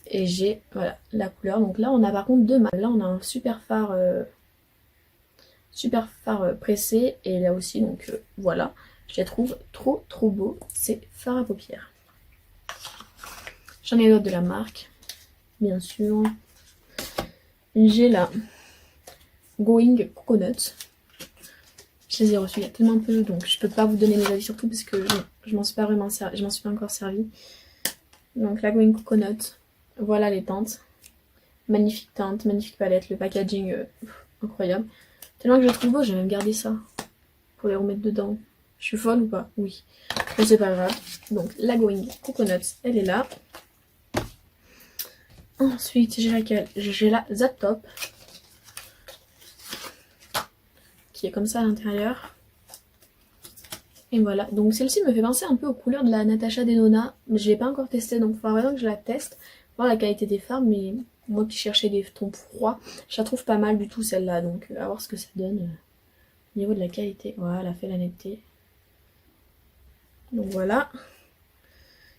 Et j'ai, voilà, la couleur. Donc là, on a par contre deux mâles. Là, on a un super fard pressé. Et là aussi, donc voilà. Je les trouve trop beaux, ces fards à paupières. J'en ai d'autres de la marque, bien sûr. J'ai la Going Coconut. Je les ai reçus il y a tellement peu, donc je peux pas vous donner mes avis sur tout parce que je m'en suis pas vraiment servi, je m'en suis pas encore servi. Donc la Going Coconut, voilà les teintes. Magnifique teinte, magnifique palette, le packaging incroyable. Tellement que je le trouve beau, j'ai même gardé ça pour les remettre dedans. Je suis folle ou pas? Oui. Mais c'est pas grave. Donc la Going Coconut, elle est là. Ensuite, j'ai laquelle? J'ai la Zaptop, qui est comme ça à l'intérieur. Et voilà, donc celle-ci me fait penser un peu aux couleurs de la Natasha Denona, mais je l'ai pas encore testée, donc il faudra vraiment que je la teste, voir la qualité des fards, mais moi qui cherchais des tons froids, je la trouve pas mal du tout celle-là, donc à voir ce que ça donne au niveau de la qualité. Voilà, elle a fait la netteté. Donc voilà.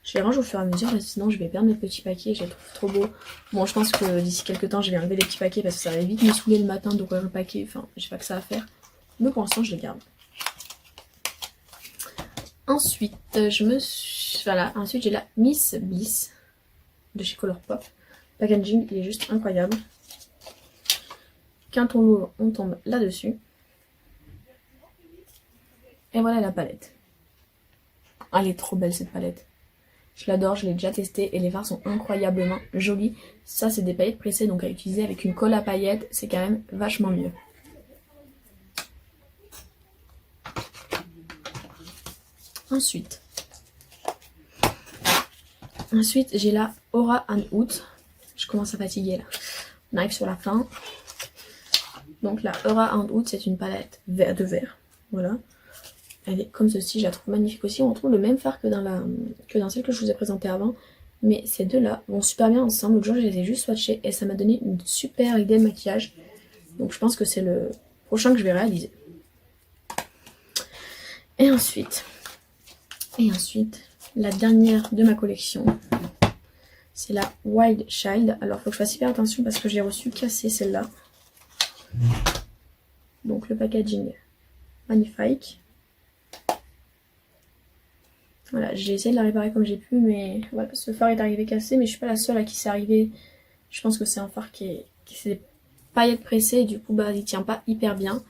Je les range au fur et à mesure, sinon je vais perdre mes petits paquets, je les trouve trop beaux. Bon, je pense que d'ici quelques temps, je vais enlever les petits paquets parce que ça va vite me saouler le matin d'ouvrir le paquet, enfin, j'ai pas que ça à faire. Mais pour l'instant, je les garde. Ensuite, ensuite j'ai la Miss Bliss de chez Colourpop. Le packaging, il est juste incroyable. Quand on l'ouvre, on tombe là-dessus. Et voilà la palette. Ah, elle est trop belle cette palette. Je l'adore, je l'ai déjà testée et les fards sont incroyablement jolis. Ça, c'est des paillettes pressées, donc à utiliser avec une colle à paillettes, c'est quand même vachement mieux. Ensuite, j'ai la Aura and Out. Je commence à fatiguer là. On arrive sur la fin. Donc la Aura and Out, c'est une palette de verre. Voilà. Elle est comme ceci, je la trouve magnifique aussi. On retrouve le même fard que dans celle que je vous ai présentée avant. Mais ces deux-là vont super bien ensemble. L'autre jour, je les ai juste swatchés et ça m'a donné une super idée de maquillage. Donc je pense que c'est le prochain que je vais réaliser. Et ensuite, la dernière de ma collection, c'est la Wild Child. Alors, il faut que je fasse hyper attention parce que j'ai reçu cassée celle-là. Donc, le packaging magnifique. Voilà, j'ai essayé de la réparer comme j'ai pu, mais voilà, ce fard est arrivé cassé, mais je suis pas la seule à qui c'est arrivé. Je pense que c'est un fard qui c'est des paillettes pressées, et du coup, bah, il tient pas hyper bien.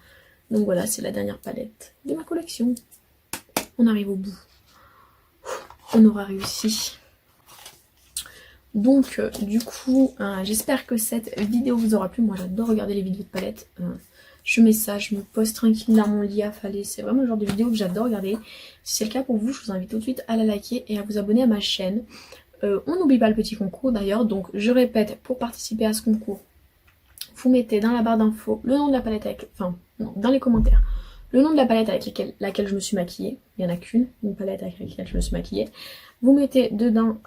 Donc voilà, c'est la dernière palette de ma collection. On arrive au bout. On aura réussi. Donc, du coup, j'espère que cette vidéo vous aura plu. Moi, j'adore regarder les vidéos de palettes. Je mets ça, je me pose tranquille dans mon lit affalé. C'est vraiment le genre de vidéo que j'adore regarder. Si c'est le cas pour vous, je vous invite tout de suite à la liker et à vous abonner à ma chaîne. On n'oublie pas le petit concours d'ailleurs. Donc, je répète, pour participer à ce concours, vous mettez dans la barre d'infos le nom de la palette dans les commentaires, le nom de la palette avec laquelle je me suis maquillée. Il n'y en a qu'une palette avec laquelle je me suis maquillée. Vous mettez dedans,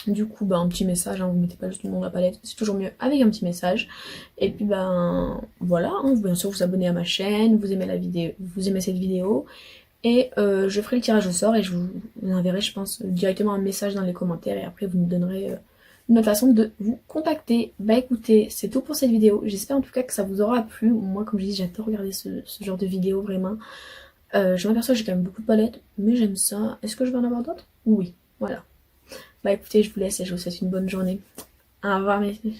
du coup, un petit message. Vous mettez pas juste le nom de la palette. C'est toujours mieux avec un petit message. Et puis, voilà. Bien sûr, vous abonnez à ma chaîne. Vous aimez la vidéo, vous aimez cette vidéo. Et je ferai le tirage au sort et je vous enverrai, je pense, directement un message dans les commentaires. Et après, vous me donnerez une autre façon de vous contacter. Bah écoutez, c'est tout pour cette vidéo. J'espère en tout cas que ça vous aura plu. Moi, comme je dis, j'adore regarder ce genre de vidéo, vraiment. Je m'aperçois que j'ai quand même beaucoup de palettes, mais j'aime ça. Est-ce que je vais en avoir d'autres? Oui, voilà. Bah écoutez, je vous laisse et je vous souhaite une bonne journée. Au revoir, mes filles.